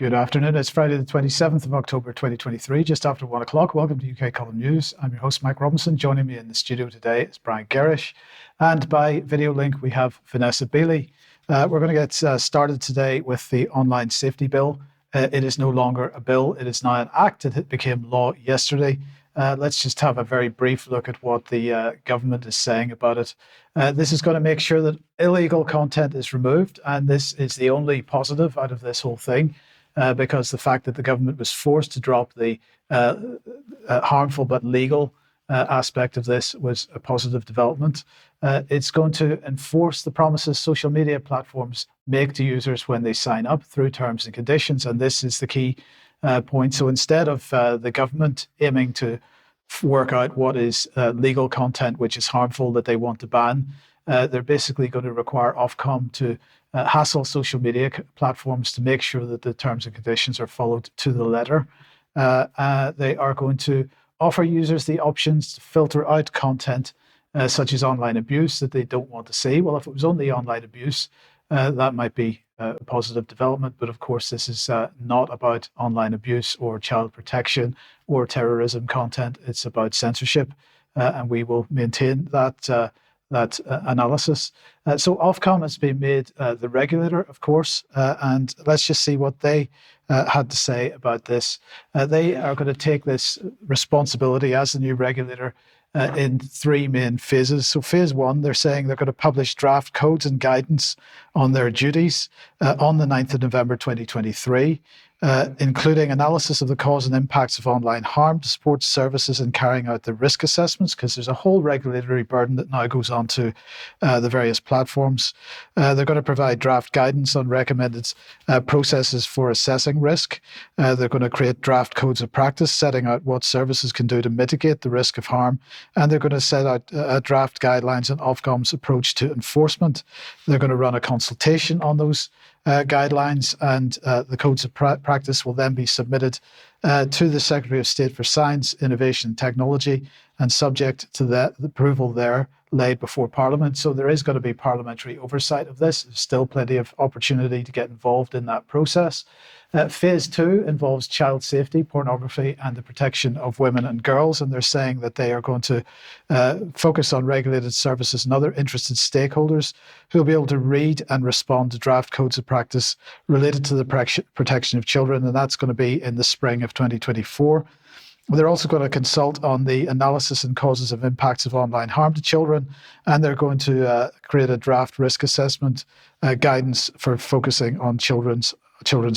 Good afternoon. It's Friday the 27th of October 2023, just after 1 o'clock. Welcome to UK Column News. I'm your host, Mike Robinson. Joining me in the studio today is Brian Gerrish. And by video link, we have Vanessa Beeley. We're going to get started today with the online safety bill. It is no longer a bill. It is now an act. It became law yesterday. Let's just have a very brief look at what the government is saying about it. This is going to make sure that illegal content is removed. And this is the only positive out of this whole thing. Because the fact that the government was forced to drop the harmful but legal aspect of this was a positive development. It's going to enforce the promises social media platforms make to users when they sign up through terms and conditions, and this is the key point. So instead of the government aiming to work out what is legal content which is harmful that they want to ban, they're basically going to require Ofcom to hassle social media platforms to make sure that the terms and conditions are followed to the letter. They are going to offer users the options to filter out content such as online abuse that they don't want to see. Well, if it was only online abuse, that might be a positive development. But of course, this is not about online abuse or child protection or terrorism content. It's about censorship. And we will maintain that analysis. So Ofcom has been made the regulator, of course, and let's just see what they had to say about this. They are going to take this responsibility as the new regulator in three main phases. So phase one, they're saying they're going to publish draft codes and guidance on their duties on the 9th of November 2023. Including analysis of the cause and impacts of online harm to support services in carrying out the risk assessments, because there's a whole regulatory burden that now goes on to the various platforms. They're going to provide draft guidance on recommended processes for assessing risk. They're going to create draft codes of practice, setting out what services can do to mitigate the risk of harm. And they're going to set out draft guidelines on Ofcom's approach to enforcement. They're going to run a consultation on those guidelines, and the codes of practice will then be submitted to the Secretary of State for Science, Innovation and Technology, and subject to the approval there laid before Parliament. So there is going to be parliamentary oversight of this. There's still plenty of opportunity to get involved in that process. Phase two involves child safety, pornography, and the protection of women and girls. And they're saying that they are going to focus on regulated services and other interested stakeholders who will be able to read and respond to draft codes of practice related to the protection of children. And that's going to be in the spring of 2024. They're also going to consult on the analysis and causes of impacts of online harm to children, and they're going to create a draft risk assessment guidance for focusing on children's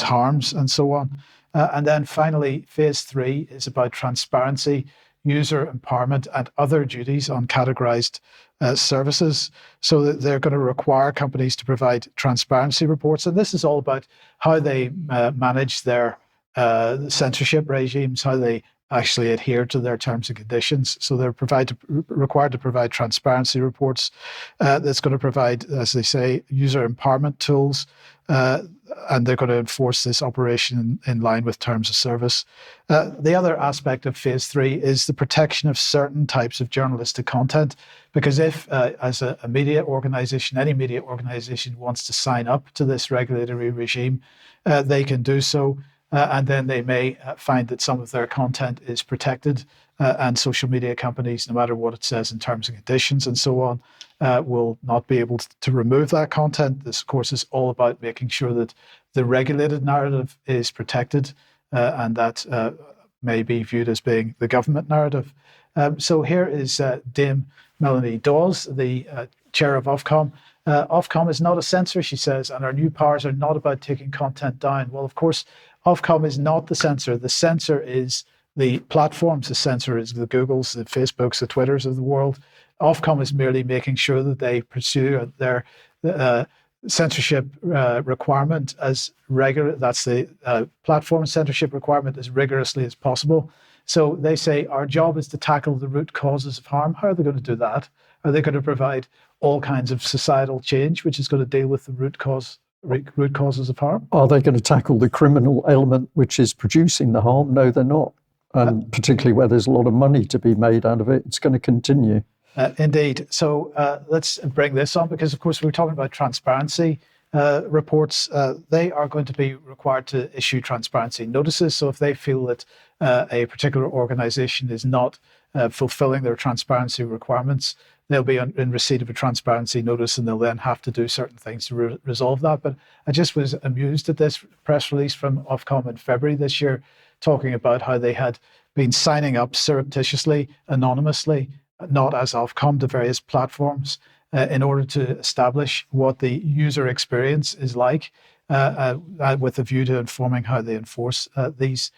harms and so on. And then finally, phase three is about transparency, user empowerment, and other duties on categorized services. So that they're going to require companies to provide transparency reports, and this is all about how they manage their censorship regimes, how they actually adhere to their terms and conditions. So they're required to provide transparency reports that's going to provide, as they say, user empowerment tools, and they're going to enforce this operation in line with terms of service. The other aspect of phase three is the protection of certain types of journalistic content, because if, as a media organization, any media organization wants to sign up to this regulatory regime, they can do so. And then they may find that some of their content is protected, and social media companies, no matter what it says in terms and conditions and so on, will not be able to remove that content. This, of course, is all about making sure that the regulated narrative is protected, and that may be viewed as being the government narrative. So here is Dame Melanie Dawes, the chair of Ofcom. Ofcom is not a censor, she says, and our new powers are not about taking content down. Well, of course, Ofcom is not the censor. The censor is the platforms. The censor is the Googles, the Facebooks, the Twitters of the world. Ofcom is merely making sure that they pursue their censorship requirement as regular. That's the platform censorship requirement as rigorously as possible. So they say our job is to tackle the root causes of harm. How are they going to do that? Are they going to provide all kinds of societal change, which is going to deal with the root causes of harm? Are they going to tackle the criminal element which is producing the harm? No, they're not. And particularly where there's a lot of money to be made out of it, it's going to continue. Indeed. So let's bring this on, because, of course, we're talking about transparency. reports, they are going to be required to issue transparency notices. So if they feel that a particular organization is not fulfilling their transparency requirements, they'll be in receipt of a transparency notice, and they'll then have to do certain things to resolve that. But I just was amused at this press release from Ofcom in February this year, talking about how they had been signing up surreptitiously, anonymously, not as Ofcom, to various platforms in order to establish what the user experience is like, with a view to informing how they enforce these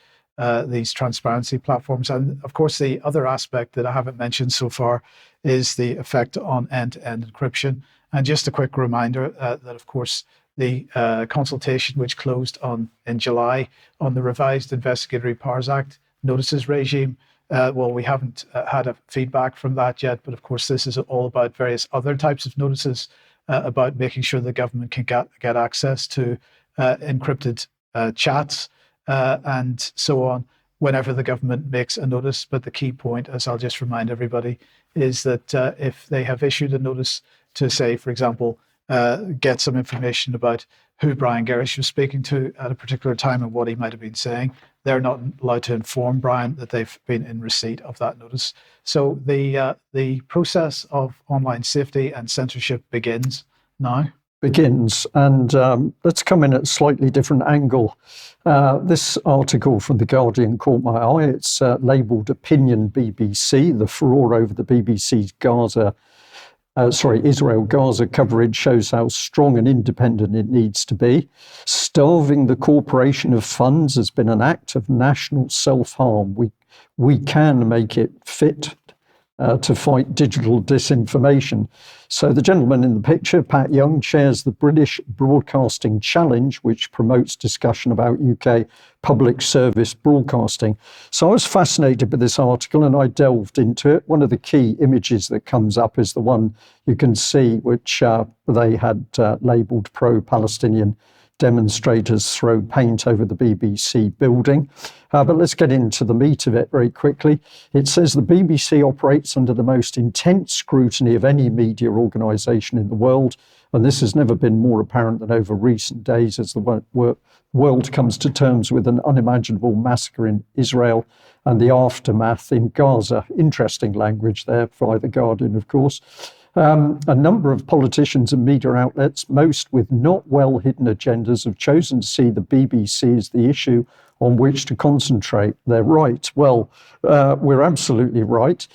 transparency platforms. And of course, the other aspect that I haven't mentioned so far is the effect on end-to-end encryption. And just a quick reminder that, of course, the consultation which closed in July on the revised Investigatory Powers Act notices regime, well, we haven't had a feedback from that yet, but of course this is all about various other types of notices about making sure the government can get access to encrypted chats and so on whenever the government makes a notice. But the key point, as I'll just remind everybody, is that if they have issued a notice to, say, for example, get some information about who Brian Gerrish was speaking to at a particular time and what he might have been saying, they're not allowed to inform Brian that they've been in receipt of that notice. So the process of online safety and censorship begins now. And let's come in at a slightly different angle. This article from The Guardian caught my eye. It's labelled Opinion BBC. The furore over the BBC's Israel-Gaza coverage shows how strong and independent it needs to be. Starving the corporation of funds has been an act of national self-harm. We can make it fit to fight digital disinformation. So the gentleman in the picture, Pat Young, chairs the British Broadcasting Challenge, which promotes discussion about UK public service broadcasting. So I was fascinated with this article and I delved into it. One of the key images that comes up is the one you can see, which they had labelled pro-Palestinian demonstrators throw paint over the BBC building. But let's get into the meat of it very quickly. It says the BBC operates under the most intense scrutiny of any media organisation in the world, and this has never been more apparent than over recent days as the world comes to terms with an unimaginable massacre in Israel and the aftermath in Gaza. Interesting language there by The Guardian, of course. A number of politicians and media outlets, most with not well-hidden agendas, have chosen to see the BBC as the issue on which to concentrate. They're right. Well, we're absolutely right.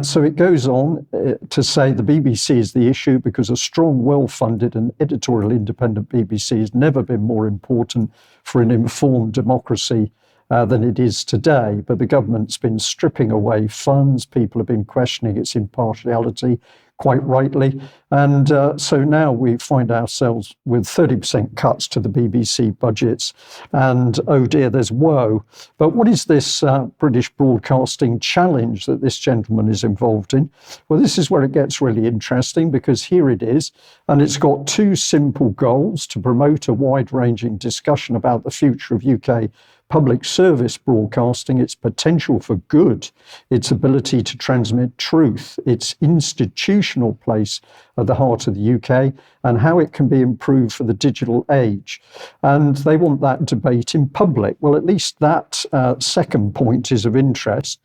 So it goes on to say the BBC is the issue because a strong, well-funded and editorial independent BBC has never been more important for an informed democracy than it is today. But the government's been stripping away funds. People have been questioning its impartiality, quite rightly. And so now we find ourselves with 30% cuts to the BBC budgets. And oh dear, there's woe. But what is this British Broadcasting Challenge that this gentleman is involved in? Well, this is where it gets really interesting, because here it is. And it's got two simple goals: to promote a wide-ranging discussion about the future of UK public service broadcasting, its potential for good, its ability to transmit truth, its institutional place at the heart of the UK, and how it can be improved for the digital age. And they want that debate in public. Well, at least that second point is of interest.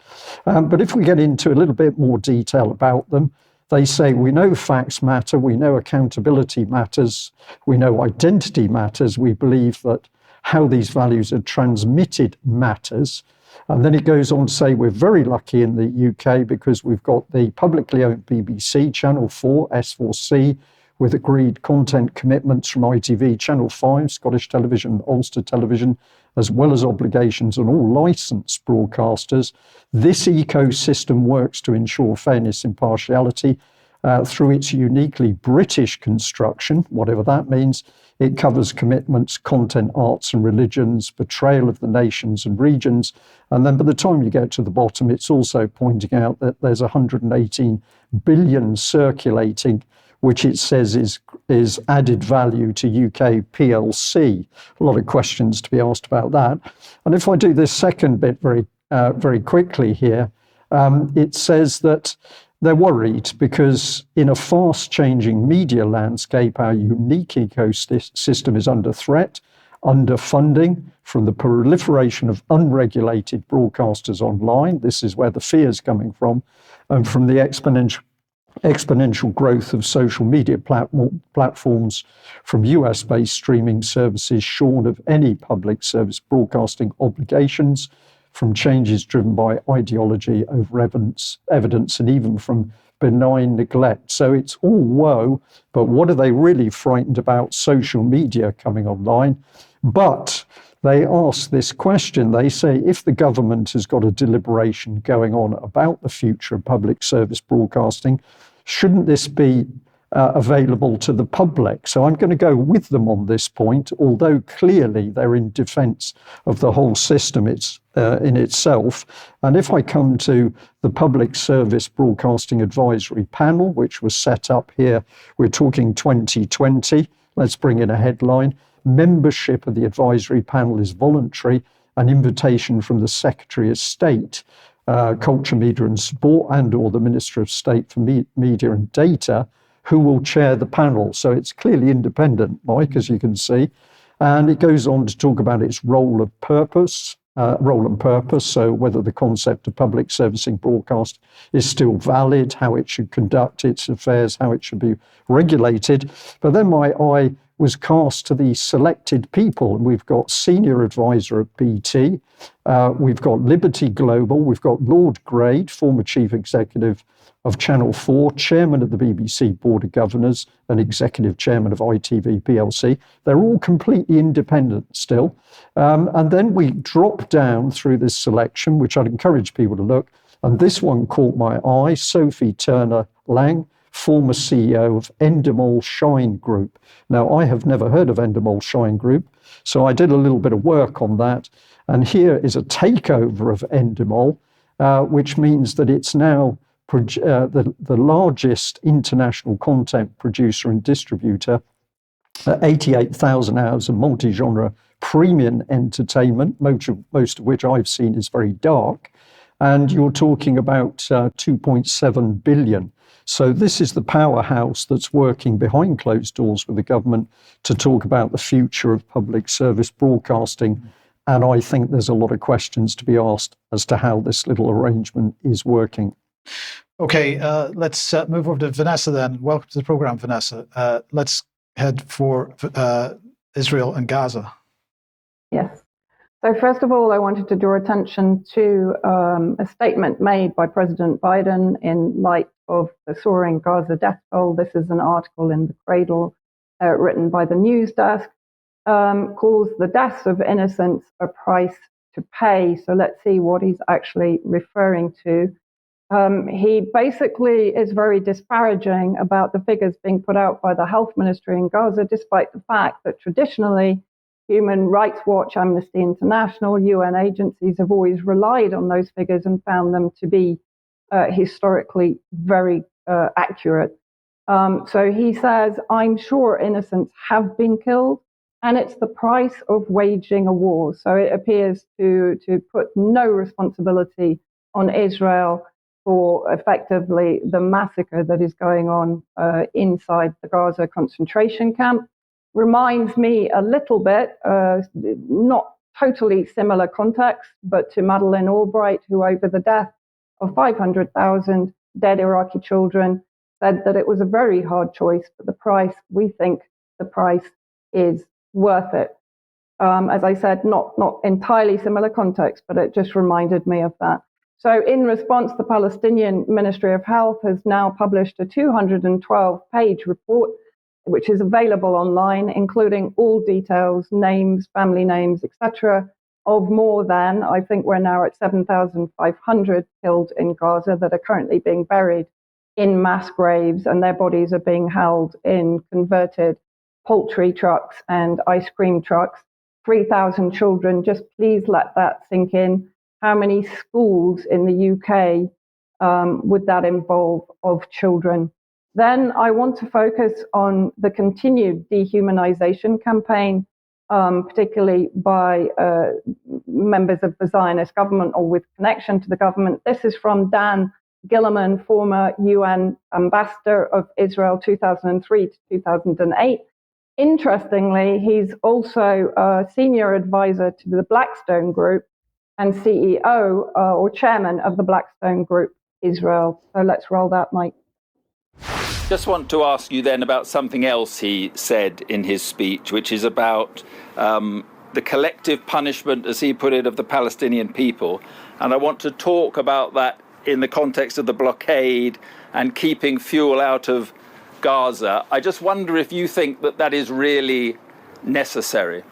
But if we get into a little bit more detail about them, they say, we know facts matter, we know accountability matters, we know identity matters, we believe that how these values are transmitted matters. And then it goes on to say we're very lucky in the UK because we've got the publicly owned BBC, Channel 4, S4C, with agreed content commitments from ITV, Channel 5, Scottish Television, Ulster Television, as well as obligations on all licensed broadcasters. This ecosystem works to ensure fairness, impartiality, through its uniquely British construction, whatever that means. It covers commitments, content, arts and religions, portrayal of the nations and regions. And then by the time you get to the bottom, it's also pointing out that there's 118 billion circulating, which it says is added value to UK PLC. A lot of questions to be asked about that. And if I do this second bit very quickly here, it says that They're worried because in a fast-changing media landscape, our unique ecosystem is under threat, under funding from the proliferation of unregulated broadcasters online. This is where the fear is coming from, and from the exponential growth of social media platforms, from US-based streaming services shorn of any public service broadcasting obligations, from changes driven by ideology over evidence, and even from benign neglect. So it's all woe, but what are they really frightened about? Social media coming online. But they ask this question. They say, if the government has got a deliberation going on about the future of public service broadcasting, shouldn't this be available to the public? So I'm going to go with them on this point, although clearly they're in defence of the whole system in itself. And if I come to the Public Service Broadcasting Advisory Panel, which was set up here, we're talking 2020. Let's bring in a headline. Membership of the advisory panel is voluntary. An invitation from the Secretary of State, Culture, Media and Sport, and or the Minister of State for Media and Data, who will chair the panel. So it's clearly independent, Mike, as you can see. And it goes on to talk about its role and purpose. So whether the concept of public servicing broadcast is still valid, how it should conduct its affairs, how it should be regulated. But then my eye was cast to the selected people. And we've got senior advisor at BT, we've got Liberty Global, we've got Lord Grade, former chief executive of Channel 4, chairman of the BBC Board of Governors, and executive chairman of ITV PLC. They're all completely independent still. And then we drop down through this selection, which I'd encourage people to look. And this one caught my eye, Sophie Turner-Lang, former CEO of Endemol Shine Group. Now, I have never heard of Endemol Shine Group, so I did a little bit of work on that. And here is a takeover of Endemol, which means that it's now the largest international content producer and distributor, 88,000 hours of multi-genre premium entertainment, most of which I've seen is very dark. And you're talking about 2.7 billion. So this is the powerhouse that's working behind closed doors with the government to talk about the future of public service broadcasting. And I think there's a lot of questions to be asked as to how this little arrangement is working. Okay, let's move over to Vanessa then. Welcome to the program, Vanessa. Let's head for Israel and Gaza. Yes. So first of all, I wanted to draw attention to a statement made by President Biden in light of the soaring Gaza death toll. This is an article in The Cradle written by the News Desk, calls the deaths of innocents a price to pay. So let's see what he's actually referring to. He basically is very disparaging about the figures being put out by the health ministry in Gaza, despite the fact that traditionally Human Rights Watch, Amnesty International, UN agencies have always relied on those figures and found them to be historically very accurate. So he says, I'm sure innocents have been killed, and it's the price of waging a war. So it appears to put no responsibility on Israel for effectively the massacre that is going on inside the Gaza concentration camp. Reminds me a little bit, not totally similar context, but to Madeleine Albright, who over the death of 500,000 dead Iraqi children said that it was a very hard choice, but the price, we think the price is worth it. As I said, not entirely similar context, but it just reminded me of that. So in response, the Palestinian Ministry of Health has now published a 212-page report, which is available online, including all details, names, family names, etc., of more than, I think we're now at 7,500 killed in Gaza that are currently being buried in mass graves, and their bodies are being held in converted poultry trucks and ice cream trucks. 3,000 children, just please let that sink in. How many schools in the UK would that involve of children? Then I want to focus on the continued dehumanization campaign, particularly by members of the Zionist government or with connection to the government. This is from Dan Gilliman, former UN ambassador of Israel 2003 to 2008. Interestingly, he's also a senior advisor to the Blackstone Group and CEO or chairman of the Blackstone Group Israel. So let's roll that, Mike. Just want to ask you then about something else he said in his speech, which is about the collective punishment, as he put it, of the Palestinian people. And I want to talk about that in the context of the blockade and keeping fuel out of Gaza. I just wonder if you think that that is really necessary.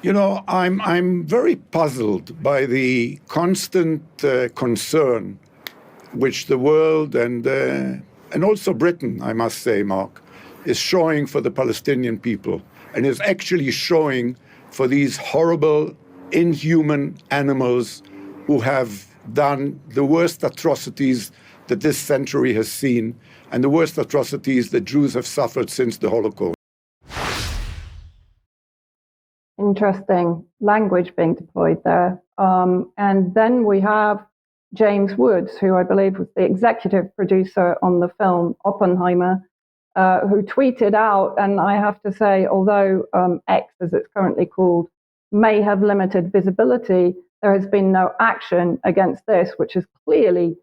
You know, I'm very puzzled by the constant concern which the world and also Britain, I must say, Mark, is showing for the Palestinian people, and is actually showing for these horrible, inhuman animals who have done the worst atrocities that this century has seen, and the worst atrocities that Jews have suffered since the Holocaust. Interesting language being deployed there. And then we have James Woods, who I believe was the executive producer on the film Oppenheimer, who tweeted out, and I have to say, although X, as it's currently called, may have limited visibility, there has been no action against this, which is clearly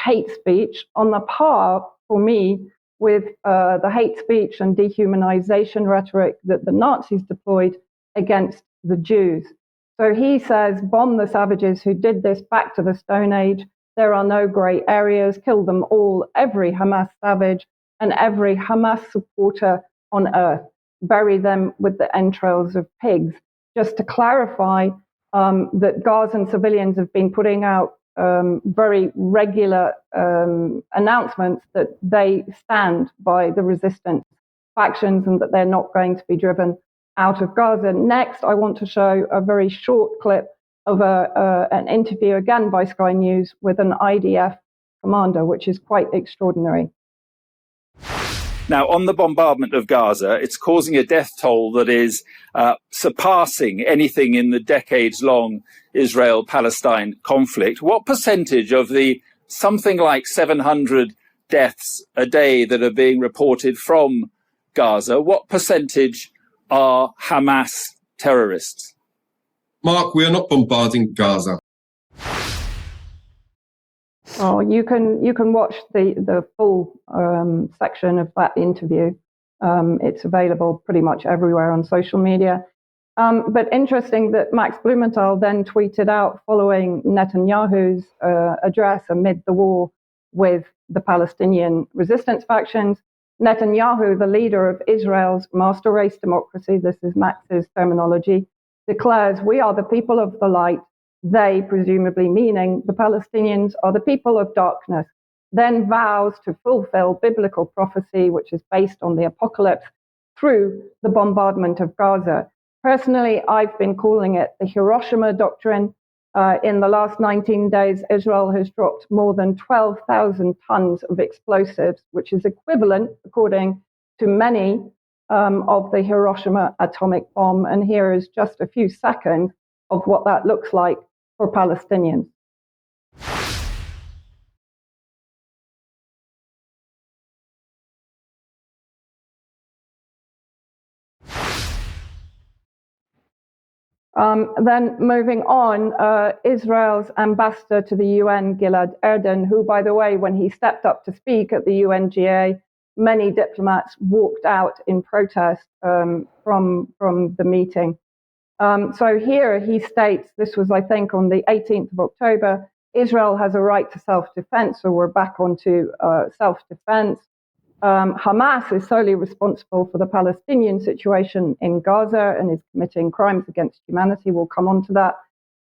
hate speech on the par, for me, with the hate speech and dehumanization rhetoric that the Nazis deployed against the Jews. So he says, bomb the savages who did this back to the Stone Age. There are no gray areas. Kill them all, every Hamas savage and every Hamas supporter on earth. Bury them with the entrails of pigs. Just to clarify that Gazan civilians have been putting out very regular announcements that they stand by the resistance factions and that they're not going to be driven out of Gaza. Next, I want to show a very short clip of an interview, again by Sky News, with an IDF commander, which is quite extraordinary. Now, on the bombardment of Gaza, it's causing a death toll that is surpassing anything in the decades-long Israel-Palestine conflict. What percentage of the something like 700 deaths a day that are being reported from Gaza, what percentage are Hamas terrorists? Mark, we are not bombarding Gaza. Oh, you can watch the full section of that interview. It's available pretty much everywhere on social media. But interesting that Max Blumenthal then tweeted out following Netanyahu's address amid the war with the Palestinian resistance factions. Netanyahu, the leader of Israel's master race democracy, this is Max's terminology, declares, "We are the people of the light." They, presumably meaning the Palestinians, are the people of darkness. Then vows to fulfill biblical prophecy, which is based on the apocalypse, through the bombardment of Gaza. Personally, I've been calling it the Hiroshima doctrine. In the last 19 days, Israel has dropped more than 12,000 tons of explosives, which is equivalent, according to many, of the Hiroshima atomic bomb. And here is just a few seconds of what that looks like for Palestinians. Then moving on, Israel's ambassador to the UN, Gilad Erdan, who, by the way, when he stepped up to speak at the UNGA, many diplomats walked out in protest from the meeting. So here he states, this was, I think, on the 18th of October, Israel has a right to self-defense, so we're back onto self-defense. Hamas is solely responsible for the Palestinian situation in Gaza and is committing crimes against humanity. We'll come on to that.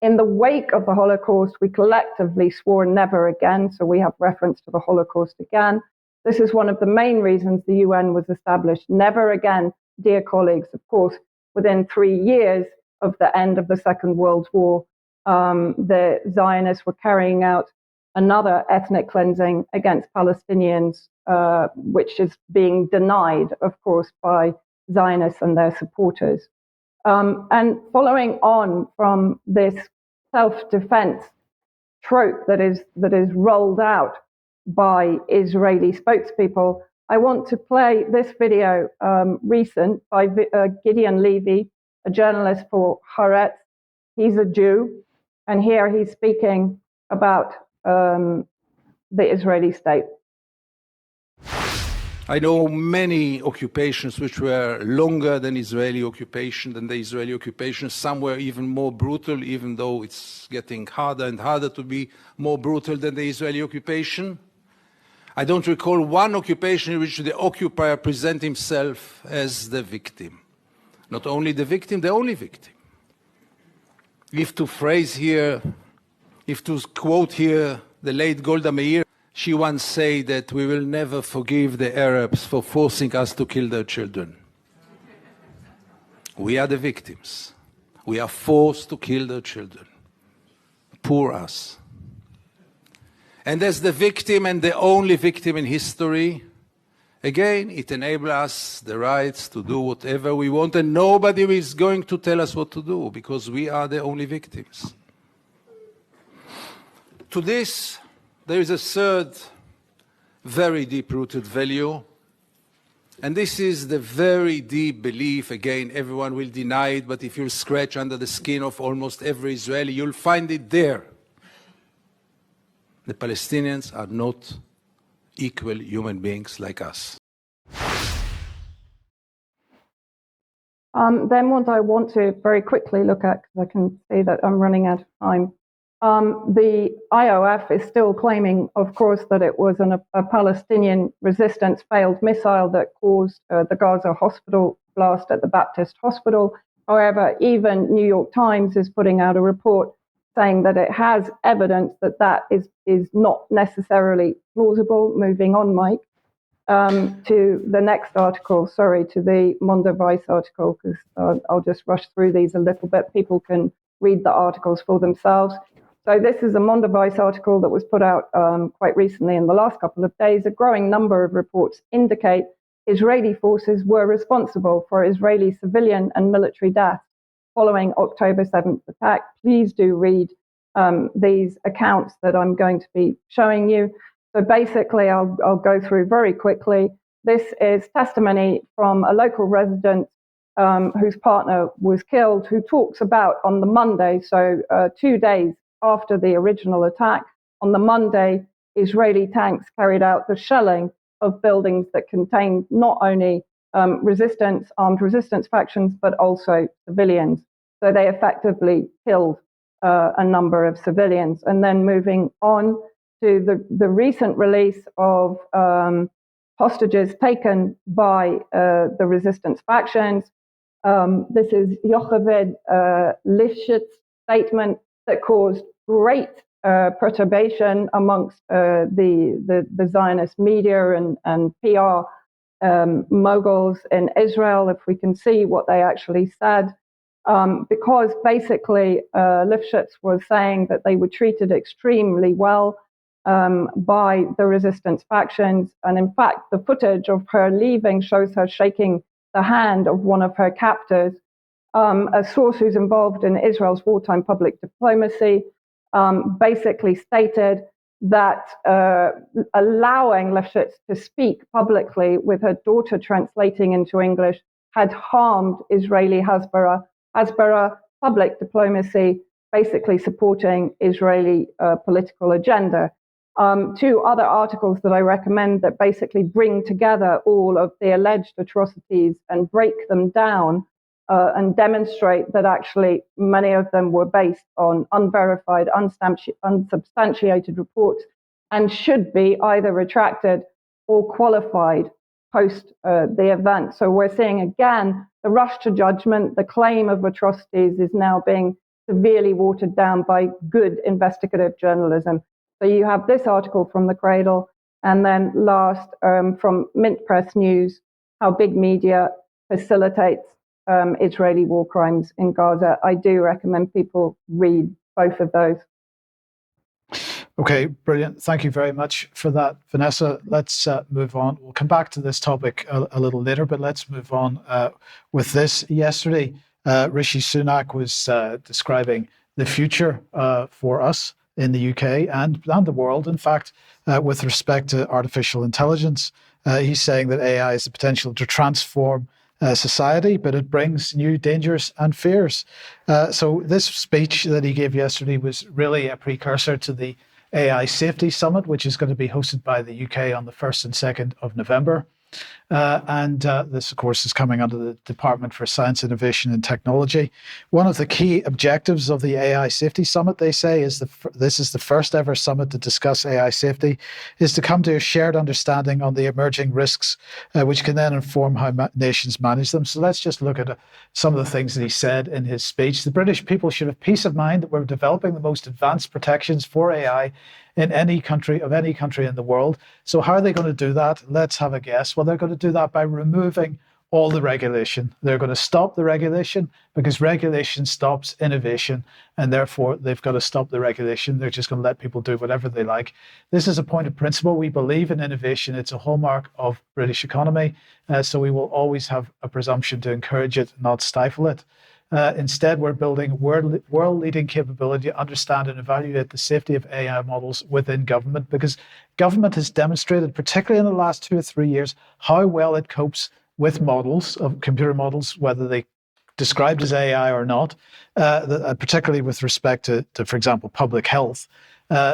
In the wake of the Holocaust, we collectively swore never again, so we have reference to the Holocaust again. This is one of the main reasons the UN was established. Never again, dear colleagues. Of course, within 3 years of the end of the Second World War, the Zionists were carrying out another ethnic cleansing against Palestinians, which is being denied, of course, by Zionists and their supporters. And following on from this self-defense trope that is rolled out by Israeli spokespeople. I want to play this video recent by Gideon Levy, a journalist for Haaretz. He's a Jew, and here he's speaking about the Israeli state. I know many occupations which were longer than Israeli occupation, than the Israeli occupation. Some were even more brutal, even though it's getting harder and harder to be more brutal than the Israeli occupation. I don't recall one occupation in which the occupier present himself as the victim. Not only the victim, the only victim. If to quote here the late Golda Meir, she once said that we will never forgive the Arabs for forcing us to kill their children. We are the victims. We are forced to kill their children. Poor us. And as the victim and the only victim in history, again, it enables us the rights to do whatever we want, and nobody is going to tell us what to do, because we are the only victims. To this, there is a third, very deep-rooted value, and this is the very deep belief, again, everyone will deny it, but if you scratch under the skin of almost every Israeli, you'll find it there. The Palestinians are not equal human beings like us. Then what I want to very quickly look at, because I can see that I'm running out of time. The IOF is still claiming, of course, that it was a Palestinian resistance failed missile that caused the Gaza hospital blast at the Baptist Hospital. However, even New York Times is putting out a report saying that it has evidence that that is not necessarily plausible. Moving on, Mike, to the next article, to the Mondo Vice article, because I'll just rush through these a little bit. People can read the articles for themselves. So this is a Mondo Vice article that was put out quite recently in the last couple of days. A growing number of reports indicate Israeli forces were responsible for Israeli civilian and military deaths following October 7th attack. Please do read these accounts that I'm going to be showing you. So basically, I'll go through very quickly. This is testimony from a local resident whose partner was killed, who talks about on the Monday, 2 days after the original attack, on the Monday, Israeli tanks carried out the shelling of buildings that contained not only armed resistance factions, but also civilians. So they effectively killed a number of civilians. And then moving on to the recent release of hostages taken by the resistance factions. This is Yocheved Lifshit's statement that caused great perturbation amongst the Zionist media and PR moguls in Israel, if we can see what they actually said. Because basically Lifshitz was saying that they were treated extremely well by the resistance factions. And in fact, the footage of her leaving shows her shaking the hand of one of her captors. A source who's involved in Israel's wartime public diplomacy basically stated that allowing Lifshitz to speak publicly with her daughter translating into English had harmed Israeli Hasbara public diplomacy, basically supporting Israeli political agenda. Two other articles that I recommend that basically bring together all of the alleged atrocities and break them down and demonstrate that actually many of them were based on unverified, unsubstantiated reports and should be either retracted or qualified post the event. So we're seeing again the rush to judgment, the claim of atrocities is now being severely watered down by good investigative journalism. So you have this article from The Cradle, and then last from Mint Press News, how big media facilitates Israeli war crimes in Gaza. I do recommend people read both of those. Okay, brilliant. Thank you very much for that, Vanessa. Let's move on. We'll come back to this topic a little later, but let's move on with this. Yesterday, Rishi Sunak was describing the future for us in the UK and the world, in fact, with respect to artificial intelligence. He's saying that AI has the potential to transform society, but it brings new dangers and fears. So this speech that he gave yesterday was really a precursor to the AI Safety Summit, which is going to be hosted by the UK on the 1st and 2nd of November. And this, of course, is coming under the Department for Science, Innovation and Technology. One of the key objectives of the AI Safety Summit, they say, is this is the first ever summit to discuss AI safety, is to come to a shared understanding on the emerging risks, which can then inform how nations manage them. So let's just look at some of the things that he said in his speech. The British people should have peace of mind that we're developing the most advanced protections for AI in any country in the world. So how are they going to do that? Let's have a guess. Well, they're going to do that by removing all the regulation. They're going to stop the regulation because regulation stops innovation, and therefore they've got to stop the regulation. They're just going to let people do whatever they like. This is a point of principle. We believe in innovation. It's a hallmark of British economy. So we will always have a presumption to encourage it, not stifle it. Instead, we're building world-leading capability to understand and evaluate the safety of AI models within government, because government has demonstrated, particularly in the last 2 or 3 years, how well it copes with models, of computer models, whether they described as AI or not, particularly with respect to, for example, public health.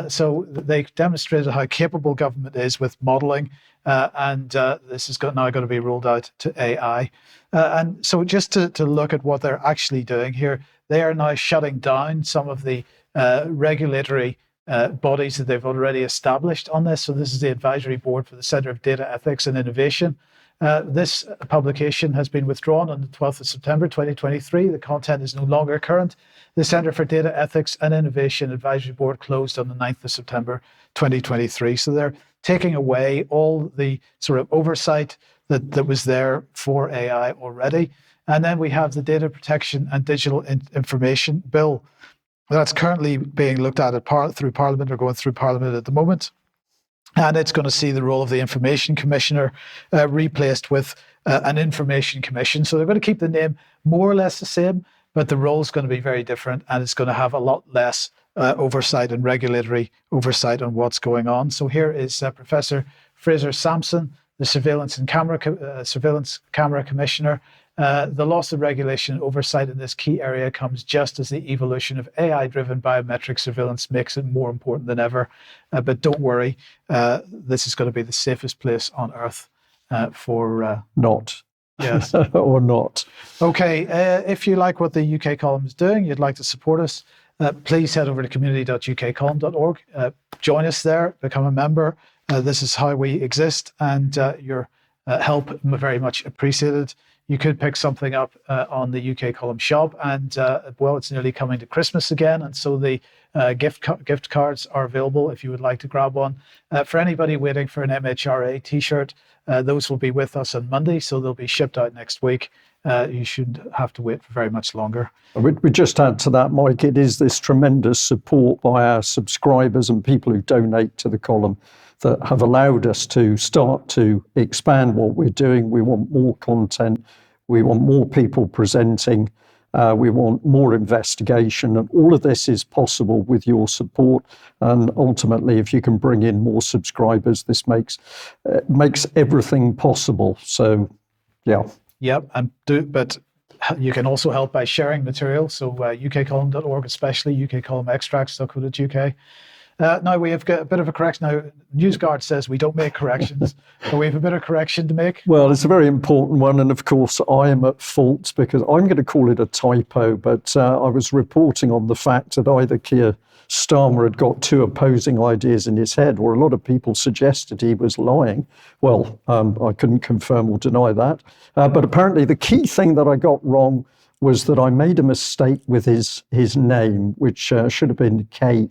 So they demonstrated how capable government is with modeling, and this is now going to be rolled out to AI. And so just to look at what they're actually doing here, they are now shutting down some of the regulatory bodies that they've already established on this. So this is the Advisory Board for the Centre of Data Ethics and Innovation. This publication has been withdrawn on the 12th of September 2023. The content is no longer current. The Centre for Data Ethics and Innovation Advisory Board closed on the 9th of September 2023. So they're taking away all the sort of oversight that was there for AI already. And then we have the Data Protection and Digital Information Bill that's currently being looked at through Parliament, or going through Parliament at the moment. And it's going to see the role of the Information Commissioner replaced with an Information Commission. So they're going to keep the name more or less the same, but the role is going to be very different, and it's going to have a lot less oversight and regulatory oversight on what's going on. So here is Professor Fraser Sampson, the Surveillance Camera Commissioner. The loss of regulation and oversight in this key area comes just as the evolution of AI-driven biometric surveillance makes it more important than ever. But don't worry, this is going to be the safest place on earth for... Not. Yes. Or not. Okay, if you like what the UK Column is doing, you'd like to support us, please head over to community.ukcolumn.org. Join us there, become a member. This is how we exist, and your help very much appreciated. You could pick something up on the UK Column shop, and well, it's nearly coming to Christmas again, and so the gift cards are available if you would like to grab one. For anybody waiting for an MHRA t-shirt, those will be with us on Monday, so they'll be shipped out next week. You shouldn't have to wait for very much longer. We just add to that, Mike, it is this tremendous support by our subscribers and people who donate to the column that have allowed us to start to expand what we're doing. We want more content. We want more people presenting. We want more investigation. And all of this is possible with your support. And ultimately, if you can bring in more subscribers, this makes everything possible. So, yeah. Yep, but you can also help by sharing material. So ukcolumn.org, especially ukcolumnextracts.co.uk. Now we have got a bit of a correction. Now, NewsGuard says we don't make corrections, but we have a bit of correction to make. Well, it's a very important one. And of course, I am at fault because I'm going to call it a typo, but I was reporting on the fact that either Keir Starmer had got two opposing ideas in his head, or a lot of people suggested he was lying. Well, I couldn't confirm or deny that. But apparently the key thing that I got wrong was that I made a mistake with his name, which should have been Keir,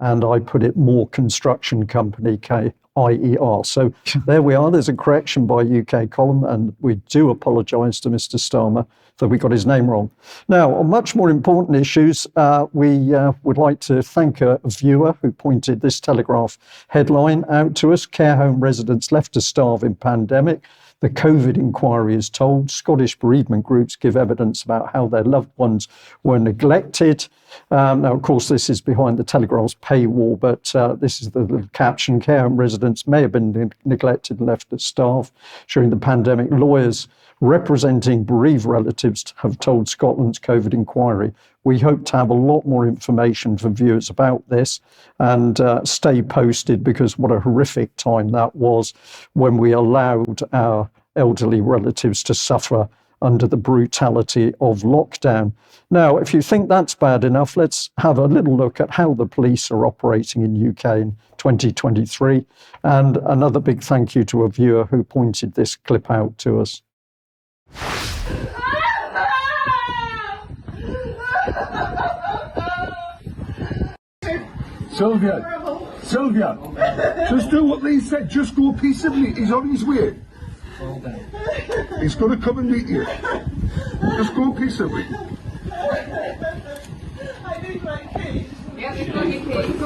and I put it More Construction Company, Keir. I-E-R. So there we are. There's a correction by UK Column, and we do apologise to Mr. Starmer that we got his name wrong. Now, on much more important issues, we would like to thank a viewer who pointed this Telegraph headline out to us. Care home residents left to starve in pandemic. The COVID inquiry is told. Scottish bereavement groups give evidence about how their loved ones were neglected. Now, of course, this is behind the Telegraph's paywall, but this is the caption. Care home residents may have been neglected and left to starve during the pandemic. Lawyers representing bereaved relatives have told Scotland's COVID inquiry. We hope to have a lot more information for viewers about this, and stay posted, because what a horrific time that was when we allowed our elderly relatives to suffer under the brutality of lockdown. Now, if you think that's bad enough, let's have a little look at how the police are operating in UK in 2023. And another big thank you to a viewer who pointed this clip out to us. Sylvia, just do what Lee said, just go peaceably, he's on his way. He's going to come and meet you. Just go peaceably. I need my keys.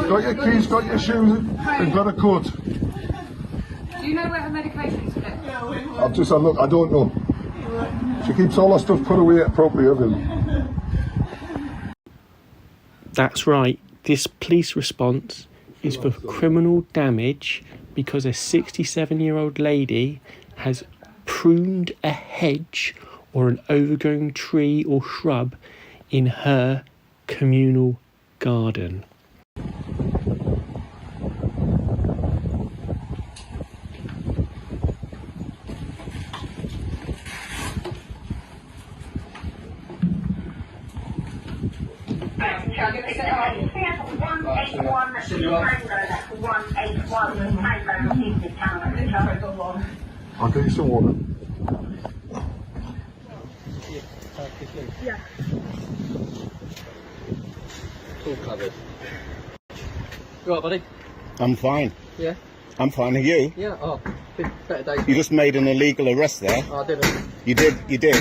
Got your keys, got your shoes, and got a coat. Do you know where her medication's kept? I've just had a look, I don't know. She keeps all her stuff put away appropriately. That's right, this police response is for criminal damage because a 67-year-old lady has pruned a hedge or an overgrown tree or shrub in her communal garden. I'll get you some water. Yeah. All covered. You alright, buddy? I'm fine. Yeah? I'm fine. Are you? Yeah, oh, been better days. You just made an illegal arrest there. Oh, I didn't. You did, you did.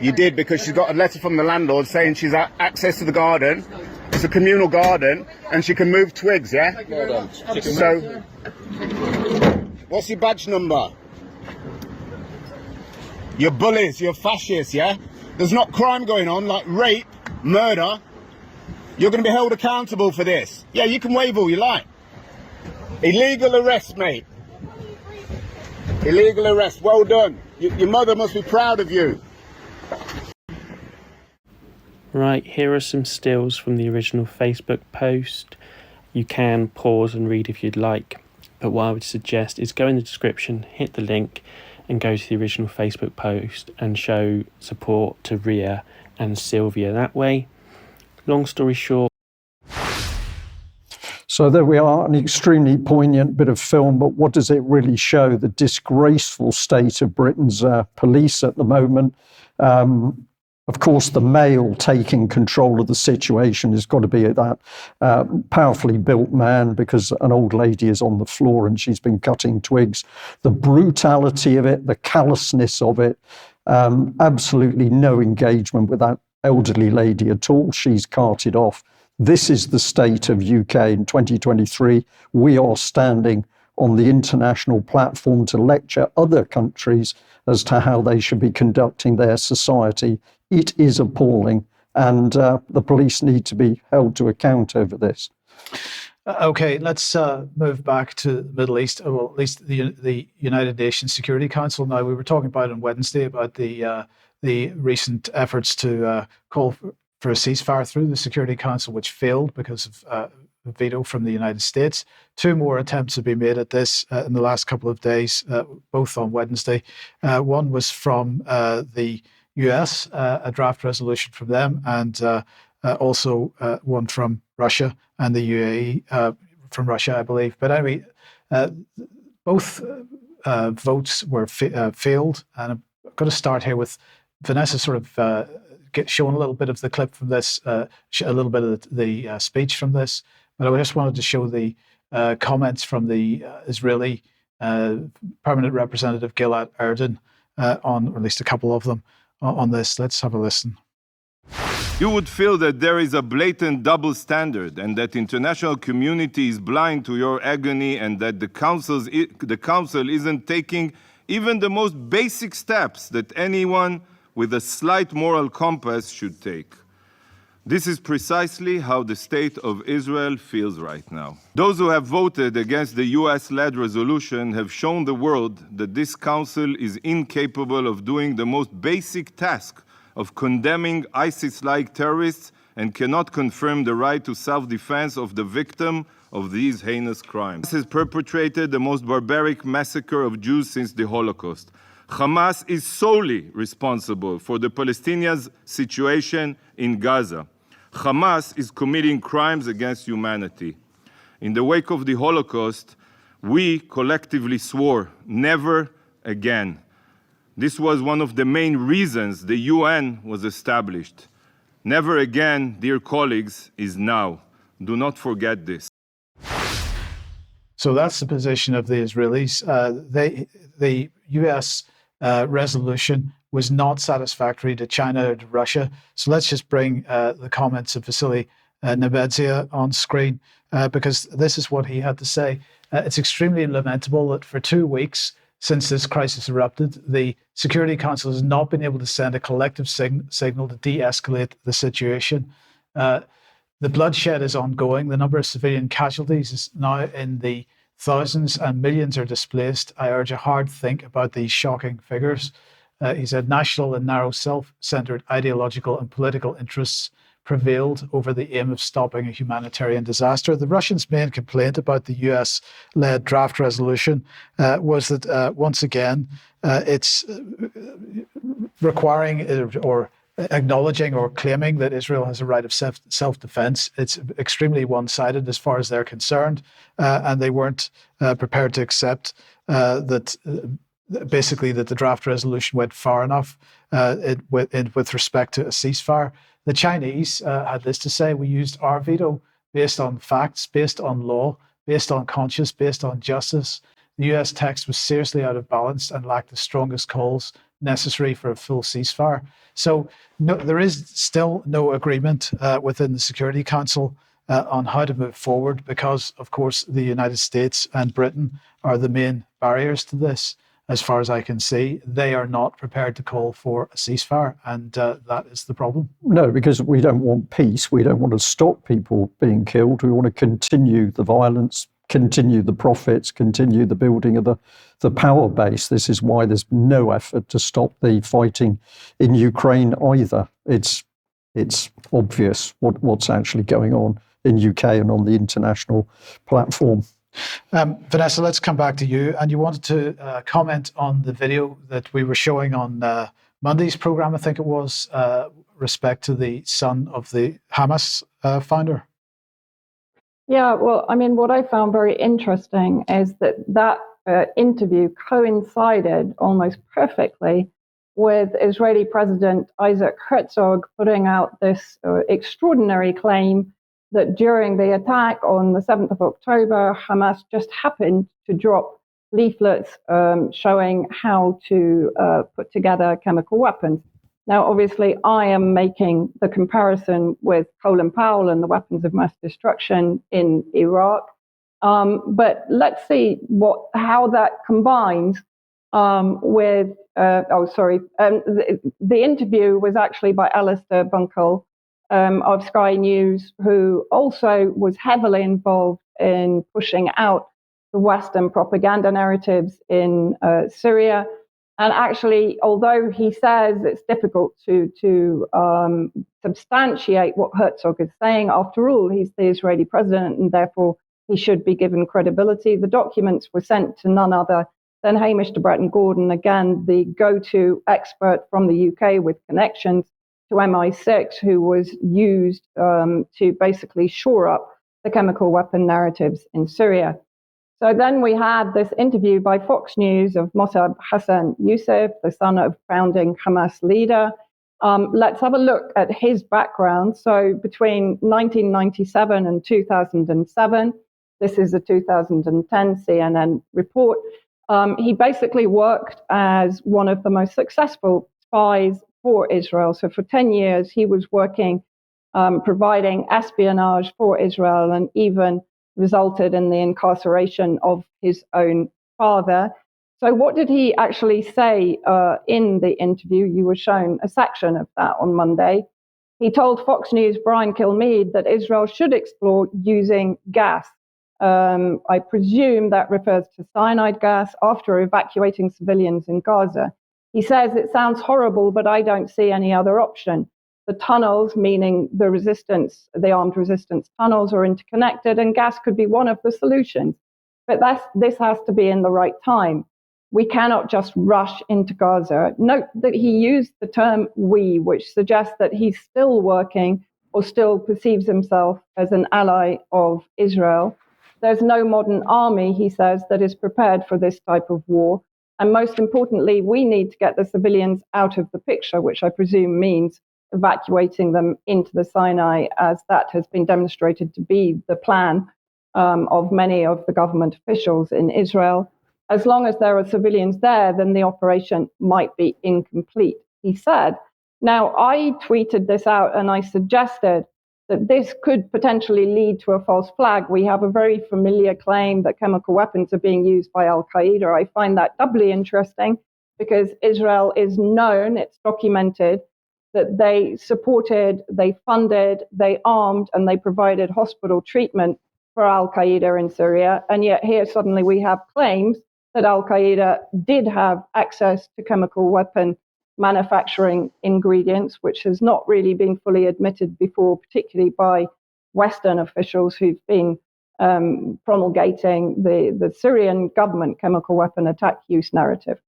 You did, because she got a letter from the landlord saying she's got access to the garden. It's a communal garden, and she can move twigs, yeah? Well done. So, what's your badge number? You're bullies, you're fascists, yeah? There's not crime going on like rape, murder. You're going to be held accountable for this. Yeah, you can wave all you like. Illegal arrest, mate. Illegal arrest. Well done. Your mother must be proud of you. Right, here are some stills from the original Facebook post. You can pause and read if you'd like, but what I would suggest is go in the description, hit the link, and go to the original Facebook post and show support to Ria and Sylvia that way. Long story short. So there we are, an extremely poignant bit of film, but what does it really show? The disgraceful state of Britain's police at the moment. Of course, the male taking control of the situation has got to be that powerfully built man, because an old lady is on the floor and she's been cutting twigs. The brutality of it, the callousness of it, absolutely no engagement with that elderly lady at all. She's carted off. This is the state of UK in 2023. We are standing on the international platform to lecture other countries as to how they should be conducting their society. It is appalling, and the police need to be held to account over this. Okay, let's move back to the Middle East, well, at least the United Nations Security Council. Now, we were talking about on Wednesday about the recent efforts to call for a ceasefire through the Security Council, which failed because of a veto from the United States. Two more attempts have been made at this in the last couple of days, both on Wednesday. One was from the US, a draft resolution from them, and also one from Russia and the UAE from Russia, I believe. But anyway, both votes were failed. And I'm going to start here with Vanessa sort of showing a little bit of the clip from this, a little bit of the speech from this. But I just wanted to show the comments from the Israeli permanent representative Gilad Erdan on, or at least a couple of them, on this. Let's have a listen. You would feel that there is a blatant double standard and that the international community is blind to your agony and that the Council isn't taking even the most basic steps that anyone with a slight moral compass should take. This is precisely how the state of Israel feels right now. Those who have voted against the US-led resolution have shown the world that this Council is incapable of doing the most basic task of condemning ISIS-like terrorists and cannot confirm the right to self-defense of the victim of these heinous crimes. Hamas has perpetrated the most barbaric massacre of Jews since the Holocaust. Hamas is solely responsible for the Palestinians' situation in Gaza. Hamas is committing crimes against humanity. In the wake of the Holocaust, we collectively swore never again. This was one of the main reasons the UN was established. Never again, dear colleagues, is now. Do not forget this. So that's the position of the Israelis. The US resolution was not satisfactory to China or to Russia. So let's just bring the comments of Vasily Nebenzia on screen, because this is what he had to say. It's extremely lamentable that for 2 weeks since this crisis erupted, the Security Council has not been able to send a collective signal to de-escalate the situation. The bloodshed is ongoing. The number of civilian casualties is now in the thousands and millions are displaced. I urge a hard think about these shocking figures. He said national and narrow self-centered ideological and political interests prevailed over the aim of stopping a humanitarian disaster. The Russians' main complaint about the US-led draft resolution was that, once again, it's requiring or acknowledging or claiming that Israel has a right of self-defense. It's extremely one-sided as far as they're concerned, and they weren't prepared to accept that basically that the draft resolution went far enough with respect to a ceasefire. The Chinese had this to say: we used our veto based on facts, based on law, based on conscience, based on justice. The US text was seriously out of balance and lacked the strongest calls necessary for a full ceasefire. So there is still no agreement within the Security Council on how to move forward because, of course, the United States and Britain are the main barriers to this. As far as I can see, they are not prepared to call for a ceasefire, and that is the problem. No, because we don't want peace. We don't want to stop people being killed. We want to continue the violence, continue the profits, continue the building of the power base. This is why there's no effort to stop the fighting in Ukraine either. It's obvious what's actually going on in UK and on the international platform. Vanessa, let's come back to you. And you wanted to comment on the video that we were showing on Monday's program, I think it was, respect to the son of the Hamas founder. Yeah, well, I mean, what I found very interesting is that interview coincided almost perfectly with Israeli President Isaac Herzog putting out this extraordinary claim that during the attack on the 7th of October, Hamas just happened to drop leaflets showing how to put together chemical weapons. Now, obviously, I am making the comparison with Colin Powell and the weapons of mass destruction in Iraq. But let's see how that combines with, the interview was actually by Alistair Bunkle of Sky News, who also was heavily involved in pushing out the Western propaganda narratives in Syria. And actually, although he says it's difficult to substantiate what Herzog is saying, after all, he's the Israeli president and therefore he should be given credibility. The documents were sent to none other than Hamish de Bretton-Gordon, again, the go-to expert from the UK with connections to MI6, who was used to basically shore up the chemical weapon narratives in Syria. So then we had this interview by Fox News of Mossab Hassan Youssef, the son of founding Hamas leader. Let's have a look at his background. So between 1997 and 2007, This is a 2010 CNN report. He basically worked as one of the most successful spies for Israel. So for 10 years, he was working, providing espionage for Israel, and even resulted in the incarceration of his own father. So what did he actually say in the interview? You were shown a section of that on Monday. He told Fox News' Brian Kilmeade that Israel should explore using gas. I presume that refers to cyanide gas after evacuating civilians in Gaza. He says, it sounds horrible, but I don't see any other option. The tunnels, meaning the armed resistance tunnels, are interconnected, and gas could be one of the solutions. But this has to be in the right time. We cannot just rush into Gaza. Note that he used the term we, which suggests that he's still working or still perceives himself as an ally of Israel. There's no modern army, he says, that is prepared for this type of war. And most importantly, we need to get the civilians out of the picture, which I presume means evacuating them into the Sinai, as that has been demonstrated to be the plan of many of the government officials in Israel. As long as there are civilians there, then the operation might be incomplete, he said. Now, I tweeted this out and I suggested that this could potentially lead to a false flag. We have a very familiar claim that chemical weapons are being used by Al-Qaeda. I find that doubly interesting because Israel is known, it's documented, that they supported, they funded, they armed, and they provided hospital treatment for Al-Qaeda in Syria. And yet here suddenly we have claims that Al-Qaeda did have access to chemical weapon manufacturing ingredients, which has not really been fully admitted before, particularly by Western officials who've been promulgating the Syrian government chemical weapon attack use narrative.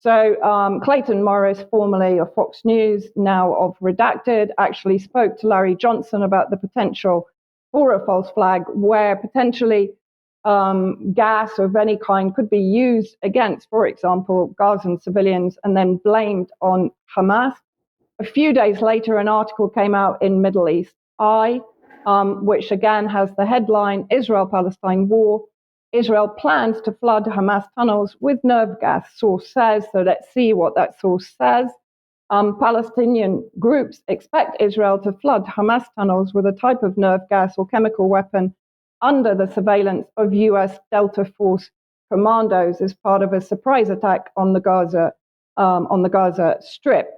So Clayton Morris, formerly of Fox News, now of Redacted, actually spoke to Larry Johnson about the potential for a false flag where potentially gas of any kind could be used against, for example, Gazan civilians and then blamed on Hamas. A few days later, an article came out in Middle East Eye, which again has the headline, Israel-Palestine War. Israel plans to flood Hamas tunnels with nerve gas, source says. So let's see what that source says. Palestinian groups expect Israel to flood Hamas tunnels with a type of nerve gas or chemical weapon under the surveillance of U.S. Delta Force commandos as part of a surprise attack on the Gaza Strip.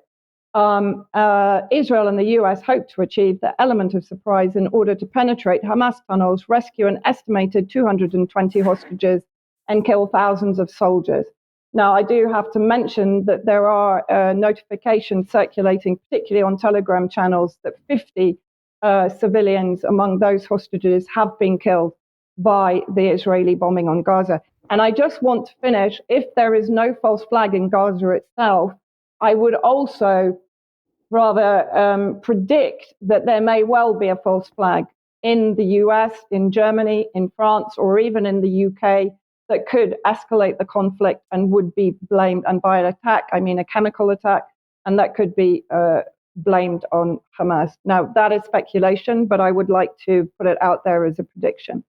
Israel and the U.S. hope to achieve the element of surprise in order to penetrate Hamas tunnels, rescue an estimated 220 hostages, and kill thousands of soldiers. Now, I do have to mention that there are notifications circulating, particularly on Telegram channels, that 50 civilians among those hostages have been killed by the Israeli bombing on Gaza. And I just want to finish, if there is no false flag in Gaza itself, I would also rather predict that there may well be a false flag in the US, in Germany, in France, or even in the UK that could escalate the conflict and would be blamed, and by an attack, I mean a chemical attack, and that could be blamed on Hamas. Now, that is speculation, but I would like to put it out there as a prediction.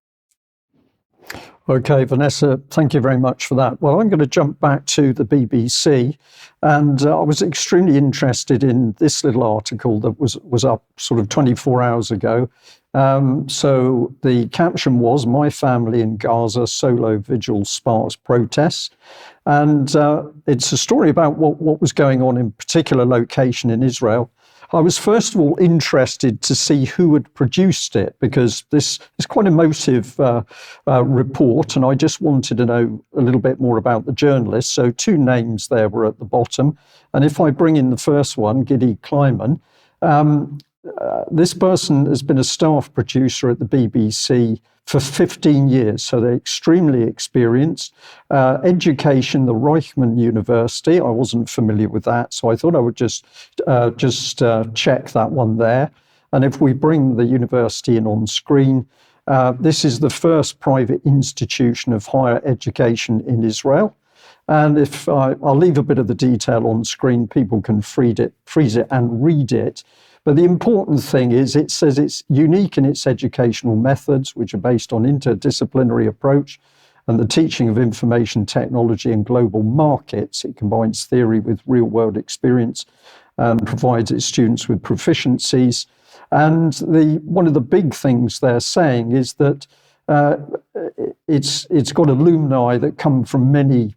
Okay, Vanessa, thank you very much for that. Well, I'm going to jump back to the BBC, and I was extremely interested in this little article that was up sort of 24 hours ago. So the caption was, "My family in Gaza, solo vigil sparks protests." And it's a story about what was going on in a particular location in Israel. I was first of all interested to see who had produced it, because this is quite an emotive report, and I just wanted to know a little bit more about the journalist. So 2 names there were at the bottom. And if I bring in the first one, Giddy Kleiman, this person has been a staff producer at the BBC for 15 years, so they're extremely experienced. Education, the Reichman University, I wasn't familiar with that, so I thought I would just check that one there. And if we bring the university in on screen, this is the first private institution of higher education in Israel. And if I'll leave a bit of the detail on screen, people can freeze it and read it. But the important thing is it says it's unique in its educational methods, which are based on interdisciplinary approach and the teaching of information technology and global markets. It combines theory with real-world experience and provides its students with proficiencies. And one of the big things they're saying is that it's got alumni that come from many,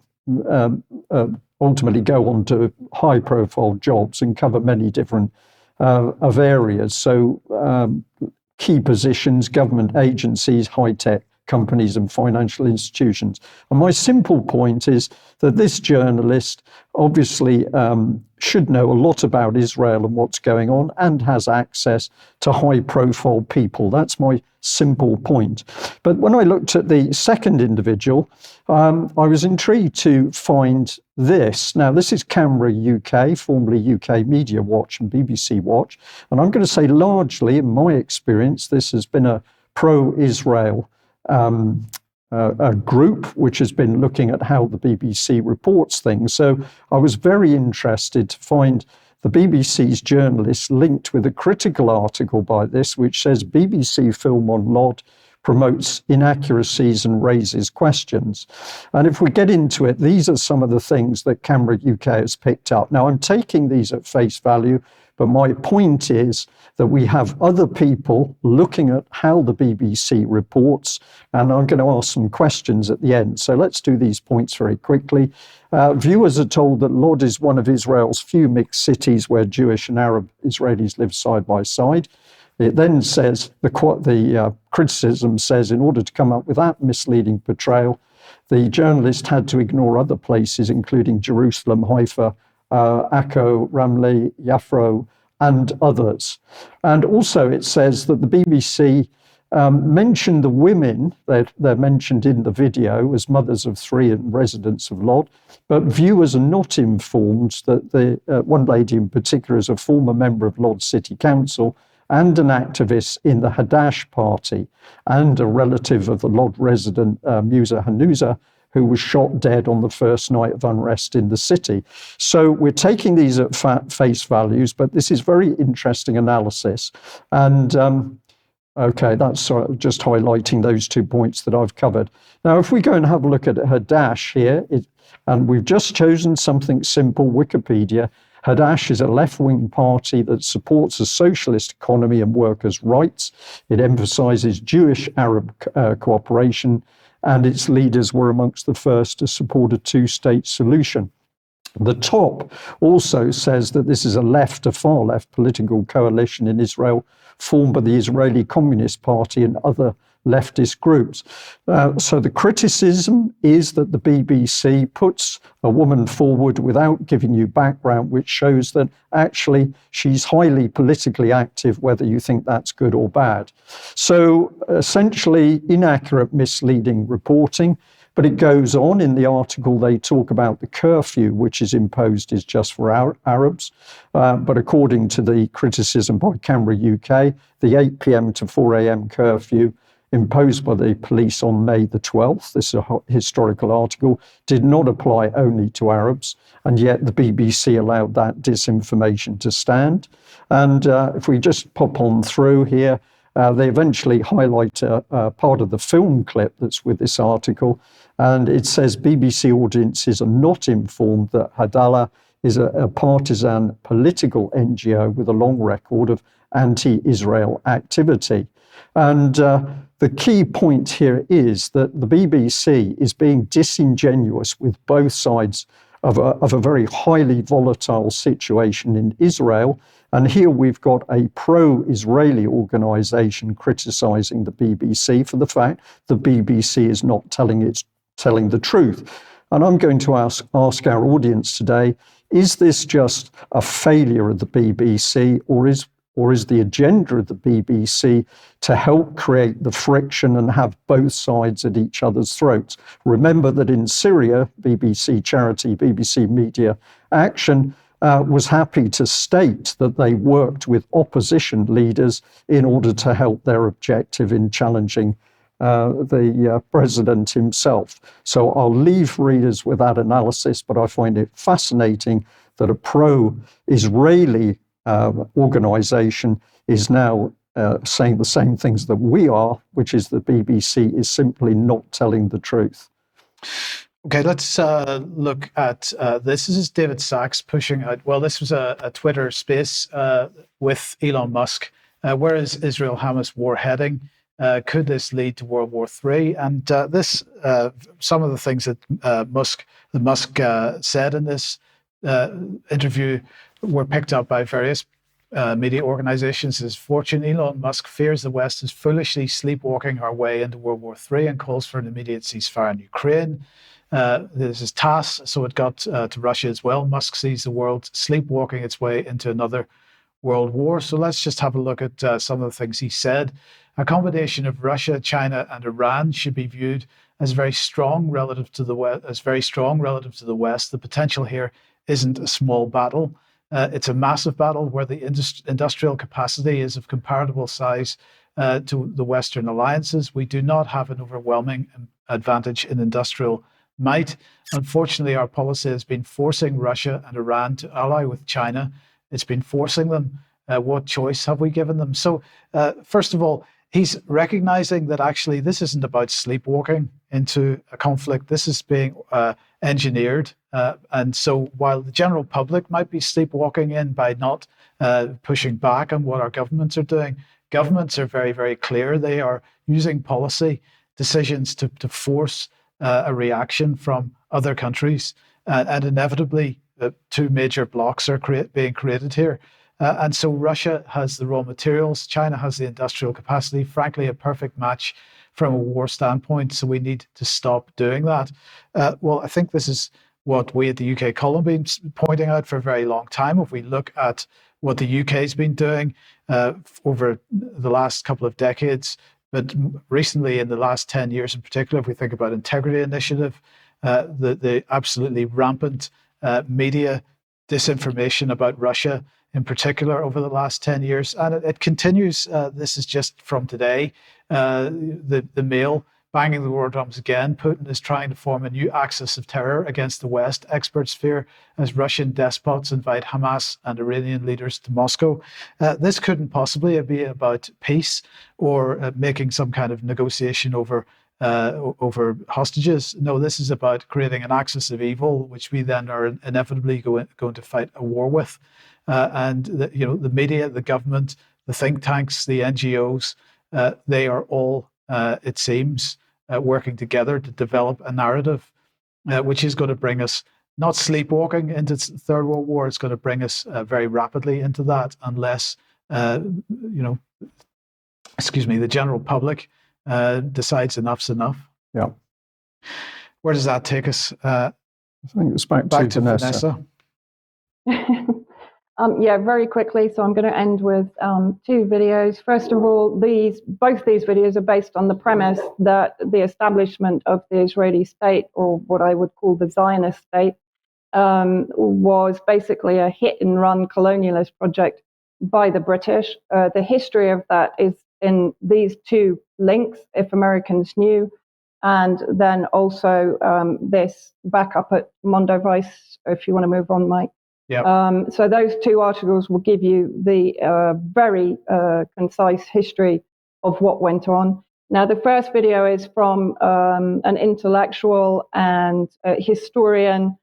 ultimately go on to high-profile jobs and cover many different of areas. So key positions, government agencies, high-tech companies and financial institutions. And my simple point is that this journalist obviously should know a lot about Israel and what's going on and has access to high-profile people. That's my simple point. But when I looked at the second individual, I was intrigued to find this. Now, this is Camera UK, formerly UK Media Watch and BBC Watch. And I'm going to say largely, in my experience, this has been a pro-Israel a group which has been looking at how the BBC reports things. So I was very interested to find the BBC's journalist linked with a critical article by this, which says BBC film on Lod promotes inaccuracies and raises questions. And if we get into it, these are some of the things that Camera UK has picked up. Now, I'm taking these at face value, but my point is that we have other people looking at how the BBC reports, and I'm going to ask some questions at the end. So let's do these points very quickly. Viewers are told that Lod is one of Israel's few mixed cities where Jewish and Arab Israelis live side by side. It then says, the criticism says, in order to come up with that misleading portrayal, the journalist had to ignore other places, including Jerusalem, Haifa, Akko, Ramleh, Yafro, and others. And also it says that the BBC mentioned the women, they're mentioned in the video as mothers of three and residents of Lod, but viewers are not informed that the one lady in particular is a former member of Lod City Council and an activist in the Hadash party and a relative of the Lod resident Musa Hanuza, who was shot dead on the first night of unrest in the city. So we're taking these at face values, but this is very interesting analysis. And okay, that's just highlighting those 2 points that I've covered. Now, if we go and have a look at Hadash here, and we've just chosen something simple, Wikipedia. Hadash is a left-wing party that supports a socialist economy and workers' rights. It emphasizes Jewish-Arab cooperation, and its leaders were amongst the first to support a two-state solution. The top also says that this is a far-left political coalition in Israel formed by the Israeli Communist Party and other leftist groups. So the criticism is that the BBC puts a woman forward without giving you background, which shows that actually she's highly politically active, whether you think that's good or bad. So essentially inaccurate, misleading reporting. But it goes on in the article, they talk about the curfew, which is imposed is just for Arabs. But according to the criticism by Camera UK, the 8 p.m. to 4 a.m. curfew imposed by the police on May the 12th, this is a historical article, did not apply only to Arabs, and yet the BBC allowed that disinformation to stand. And if we just pop on through here, they eventually highlight a part of the film clip that's with this article, and it says BBC audiences are not informed that Hadalah is a partisan political NGO with a long record of anti-Israel activity. And the key point here is that the BBC is being disingenuous with both sides of a very highly volatile situation in Israel. And here we've got a pro-Israeli organization criticizing the BBC for the fact the BBC is not telling the truth. And I'm going to ask our audience today, is this just a failure of the BBC, or is the agenda of the BBC to help create the friction and have both sides at each other's throats? Remember that in Syria, BBC Charity, BBC Media Action was happy to state that they worked with opposition leaders in order to help their objective in challenging the president himself. So I'll leave readers with that analysis, but I find it fascinating that a pro-Israeli organization is now saying the same things that we are, which is the BBC is simply not telling the truth. Okay, let's look at this. This is David Sachs pushing out. Well, this was a Twitter space with Elon Musk. Where is Israel-Hamas war heading? Could this lead to World War III? And this, some of the things that Musk said in this interview were picked up by various media organizations. His fortune, Elon Musk fears the West is foolishly sleepwalking our way into World War III and calls for an immediate ceasefire in Ukraine. This is TASS, so it got to Russia as well. Musk sees the world sleepwalking its way into another world war. So let's just have a look at some of the things he said. A combination of Russia, China, and Iran should be viewed as very strong relative to the West. The potential here isn't a small battle. It's a massive battle where the industrial capacity is of comparable size to the Western alliances. We do not have an overwhelming advantage in industrial might. Unfortunately, our policy has been forcing Russia and Iran to ally with China. It's been forcing them. What choice have we given them? So, first of all, he's recognizing that actually this isn't about sleepwalking into a conflict. This is being engineered. And so while the general public might be sleepwalking in by not pushing back on what our governments are doing, governments are very, very clear. They are using policy decisions to force a reaction from other countries. And inevitably, two major blocks are being created here. And so Russia has the raw materials, China has the industrial capacity, frankly, a perfect match from a war standpoint. So we need to stop doing that. Well, I think this is what we at the UK column been pointing out for a very long time. If we look at what the UK has been doing over the last couple of decades, but recently in the last 10 years in particular, if we think about Integrity Initiative, the absolutely rampant media disinformation about Russia in particular over the last 10 years. And it continues. This is just from today. The Mail banging the war drums again. Putin is trying to form a new axis of terror against the West. Experts fear as Russian despots invite Hamas and Iranian leaders to Moscow. This couldn't possibly be about peace or making some kind of negotiation over hostages. No, this is about creating an axis of evil, which we then are inevitably going to fight a war with. And the media, the government, the think tanks, the NGOs, they are all, it seems, working together to develop a narrative which is going to bring us not sleepwalking into the Third World War. It's going to bring us very rapidly into that, unless the general public decides enough's enough. Yeah. Where does that take us? I think it's back to Vanessa. Yeah, very quickly. So I'm going to end with two videos. First of all, both these videos are based on the premise that the establishment of the Israeli state, or what I would call the Zionist state, was basically a hit-and-run colonialist project by the British. The history of that is in these two links, if Americans knew, and then also this backup at Mondo Vice, if you want to move on, Mike. Yep. So those two articles will give you the very concise history of what went on. Now, the first video is from an intellectual and historian,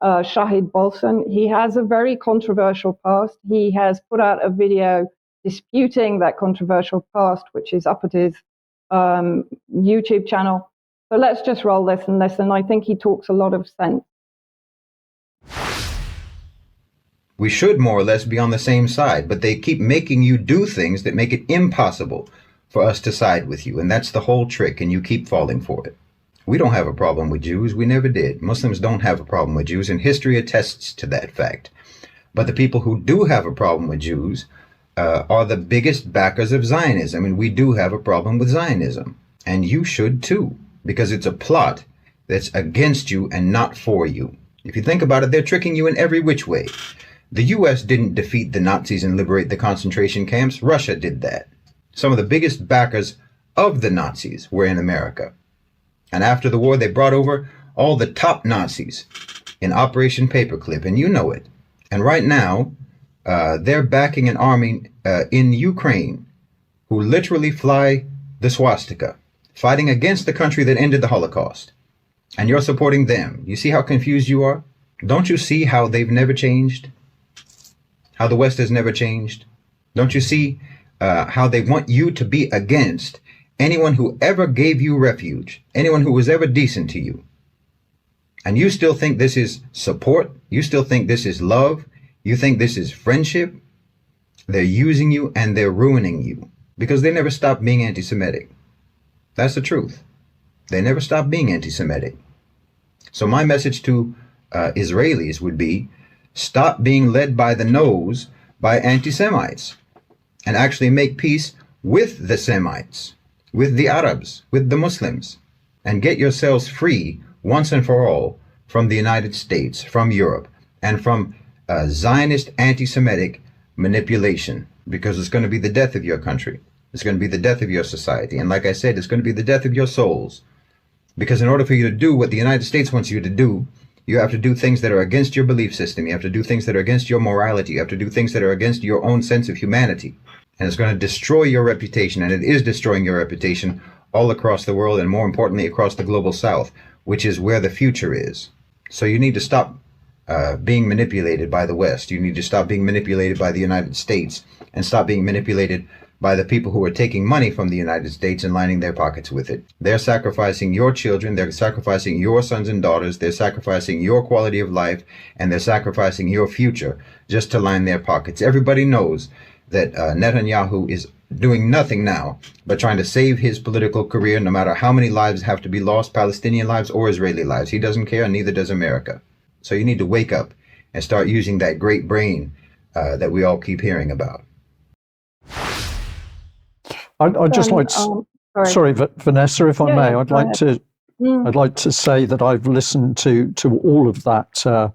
Shahid Bolson. He has a very controversial past. He has put out a video disputing that controversial past, which is up at his YouTube channel. So let's just roll this and listen. I think he talks a lot of sense. We should more or less be on the same side, but they keep making you do things that make it impossible for us to side with you. And that's the whole trick, and you keep falling for it. We don't have a problem with Jews. We never did. Muslims don't have a problem with Jews, and history attests to that fact. But the people who do have a problem with Jews are the biggest backers of Zionism, and we do have a problem with Zionism. And you should too, because it's a plot that's against you and not for you. If you think about it, they're tricking you in every which way. The U.S. didn't defeat the Nazis and liberate the concentration camps. Russia did that. Some of the biggest backers of the Nazis were in America. And after the war, they brought over all the top Nazis in Operation Paperclip, and you know it. And right now, they're backing an army in Ukraine who literally fly the swastika, fighting against the country that ended the Holocaust. And you're supporting them. You see how confused you are? Don't you see how they've never changed? How the West has never changed? Don't you see how they want you to be against anyone who ever gave you refuge, anyone who was ever decent to you? And you still think this is support? You still think this is love? You think this is friendship? They're using you and they're ruining you because they never stopped being anti-Semitic. That's the truth. They never stopped being anti-Semitic. So my message to Israelis would be, stop being led by the nose by anti-Semites and actually make peace with the Semites, with the Arabs, with the Muslims, and get yourselves free once and for all from the United States, from Europe, and from Zionist anti-Semitic manipulation, because it's going to be the death of your country. It's going to be the death of your society. And like I said, it's going to be the death of your souls. Because in order for you to do what the United States wants you to do, you have to do things that are against your belief system. You have to do things that are against your morality. You have to do things that are against your own sense of humanity. And it's going to destroy your reputation. And it is destroying your reputation all across the world, and more importantly, across the global south, which is where the future is. So you need to stop being manipulated by the West. You need to stop being manipulated by the United States and stop being manipulated by the people who are taking money from the United States and lining their pockets with it. They're sacrificing your children, they're sacrificing your sons and daughters, they're sacrificing your quality of life, and they're sacrificing your future just to line their pockets. Everybody knows that Netanyahu is doing nothing now but trying to save his political career, no matter how many lives have to be lost, Palestinian lives or Israeli lives. He doesn't care, and neither does America. So you need to wake up and start using that great brain that we all keep hearing about. I'd just like to, sorry, Vanessa, if I may, I'd like to say that I've listened to all of that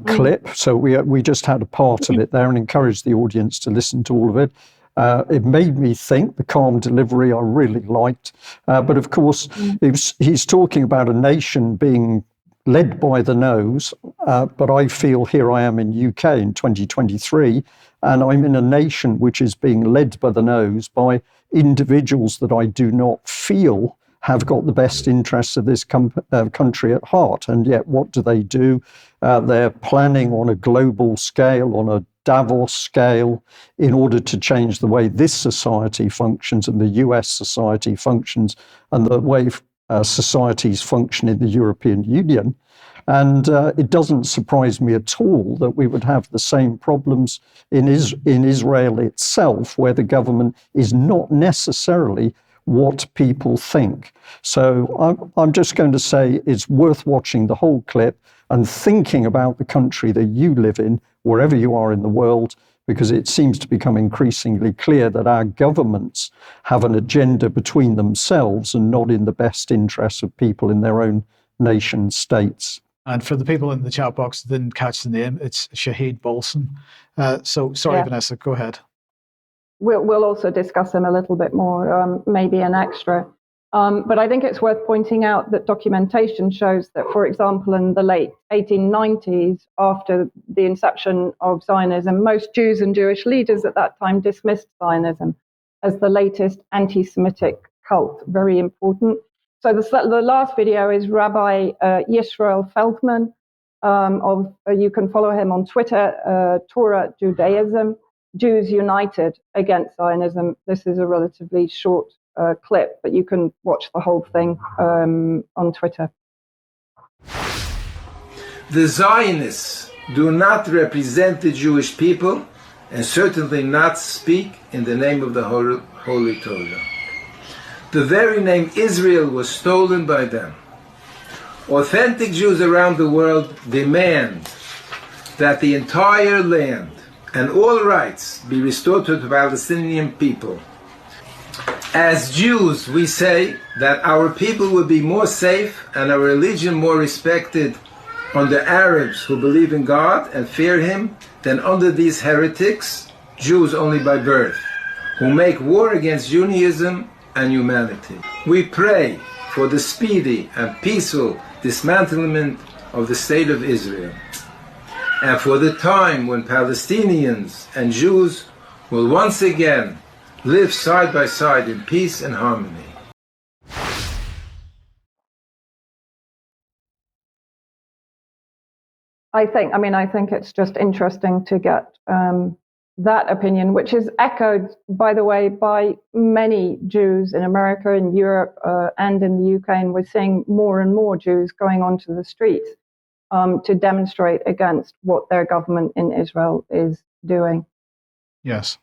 clip. So we just had a part of it there and encouraged the audience to listen to all of it. It made me think. The calm delivery I really liked. But of course, he's talking about a nation being led by the nose, but I feel here I am in UK in 2023, and I'm in a nation which is being led by the nose by individuals that I do not feel have got the best interests of this country at heart. And yet what do? They're planning on a global scale, on a Davos scale, in order to change the way this society functions and the US society functions and the way societies function in the European Union. And it doesn't surprise me at all that we would have the same problems in Israel itself, where the government is not necessarily what people think. So I'm just going to say it's worth watching the whole clip and thinking about the country that you live in, wherever you are in the world, because it seems to become increasingly clear that our governments have an agenda between themselves and not in the best interests of people in their own nation states. And for the people in the chat box that didn't catch the name, it's Shahid Bolson. So sorry, Vanessa, go ahead. We'll also discuss him a little bit more, maybe an extra. But I think it's worth pointing out that documentation shows that, for example, in the late 1890s, after the inception of Zionism, most Jews and Jewish leaders at that time dismissed Zionism as the latest anti-Semitic cult. Very important. So the last video is Rabbi Yisrael Feldman. You can follow him on Twitter, Torah Judaism, Jews United Against Zionism. This is a relatively short clip, but you can watch the whole thing on Twitter. The Zionists do not represent the Jewish people and certainly not speak in the name of the Holy Torah. The very name Israel was stolen by them. Authentic Jews around the world demand that the entire land and all rights be restored to the Palestinian people. As Jews, we say that our people will be more safe and our religion more respected under Arabs who believe in God and fear Him than under these heretics, Jews only by birth, who make war against Judaism and humanity. We pray for the speedy and peaceful dismantlement of the State of Israel and for the time when Palestinians and Jews will once again live side by side in peace and harmony. I think it's just interesting to get that opinion, which is echoed, by the way, by many Jews in America, in Europe, and in the UK. And we're seeing more and more Jews going onto the streets to demonstrate against what their government in Israel is doing. Yes.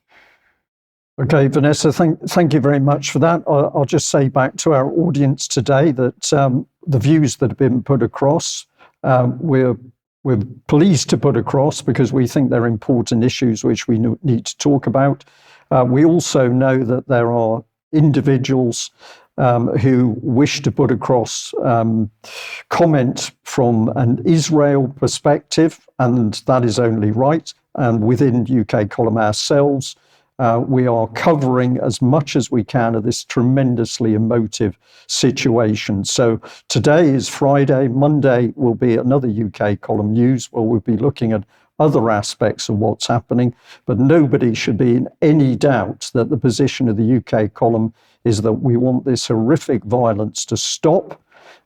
Okay, Vanessa, thank you very much for that. I'll just say back to our audience today that the views that have been put across, we're pleased to put across because we think they're important issues which we need to talk about. We also know that there are individuals who wish to put across comment from an Israel perspective, and that is only right. And within UK Column ourselves, we are covering as much as we can of this tremendously emotive situation. So today is Friday. Monday will be another UK Column News where we'll be looking at other aspects of what's happening. But nobody should be in any doubt that the position of the UK Column is that we want this horrific violence to stop,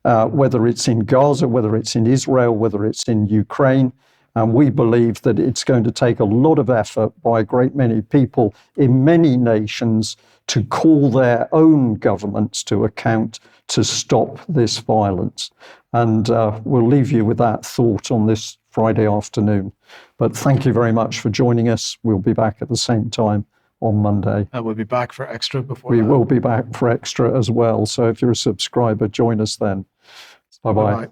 whether it's in Gaza, whether it's in Israel, whether it's in Ukraine. And we believe that it's going to take a lot of effort by a great many people in many nations to call their own governments to account to stop this violence. And we'll leave you with that thought on this Friday afternoon. But thank you very much for joining us. We'll be back at the same time on Monday. We'll be back for Extra before We that. will be back for Extra as well. So if you're a subscriber, join us then. Bye-bye. Bye-bye.